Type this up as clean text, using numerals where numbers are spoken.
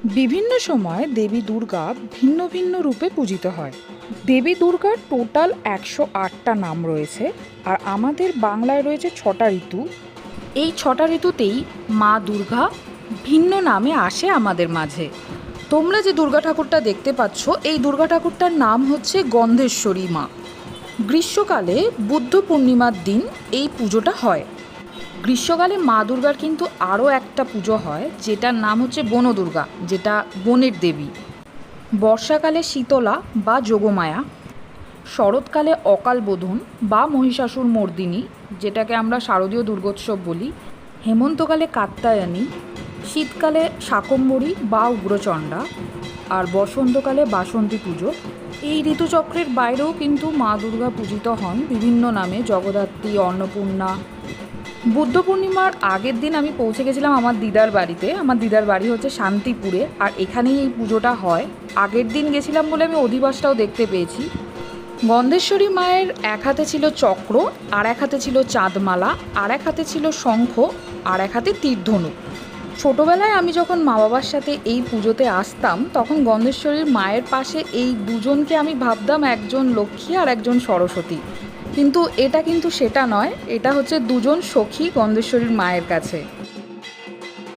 বিভিন্ন সময় দেবী দুর্গা ভিন্ন ভিন্ন রূপে পূজিত হয়। দেবী দুর্গার টোটাল 108টা নাম রয়েছে, আর আমাদের বাংলায় রয়েছে 6টা ঋতু। এই 6টা ঋতুতেই মা দুর্গা ভিন্ন নামে আসে আমাদের মাঝে। তোমরা যে দুর্গা ঠাকুরটা দেখতে পাচ্ছ, এই দুর্গা ঠাকুরটার নাম হচ্ছে গন্ধেশ্বরী মা। গ্রীষ্মকালে বুদ্ধ পূর্ণিমার দিন এই পুজোটা হয়। গ্রীষ্মকালে মা দুর্গার কিন্তু আরও একটা পুজো হয়, যেটার নাম হচ্ছে বনদুর্গা, যেটা বনের দেবী। বর্ষাকালে শীতলা বা যোগমায়া, শরৎকালে অকালবোধন বা মহিষাসুর মর্দিনী, যেটাকে আমরা শারদীয় দুর্গোৎসব বলি, হেমন্তকালে কাত্যায়নী, শীতকালে শাকম্ভরী বা উগ্রচণ্ডা, আর বসন্তকালে বাসন্তী পুজো। এই ঋতুচক্রের বাইরেও কিন্তু মা দুর্গা পূজিত হন বিভিন্ন নামে, জগদ্ধাত্রী, অন্নপূর্ণা। বুদ্ধ পূর্ণিমার আগের দিন আমি পৌঁছে গেছিলাম আমার দিদার বাড়িতে। আমার দিদার বাড়ি হচ্ছে শান্তিপুরে, আর এখানেই এই পুজোটা হয়। আগের দিন গেছিলাম বলে আমি অধিবাসটাও দেখতে পেয়েছি। গন্ধেশ্বরী মায়ের এক হাতে ছিল চক্র, আর এক হাতে ছিল চাঁদমালা, আর এক হাতে ছিল শঙ্খ, আর এক হাতে তীরধনুক। ছোটোবেলায় আমি যখন মা বাবার সাথে এই পুজোতে আসতাম, তখন গন্ধেশ্বরীর মায়ের পাশে এই দুজনকে আমি ভাবতাম একজন লক্ষ্মী আর একজন সরস্বতী। কিন্তু এটা কিন্তু সেটা নয়, এটা হচ্ছে দুজন সখী গন্ধেশ্বরীর মায়ের কাছে।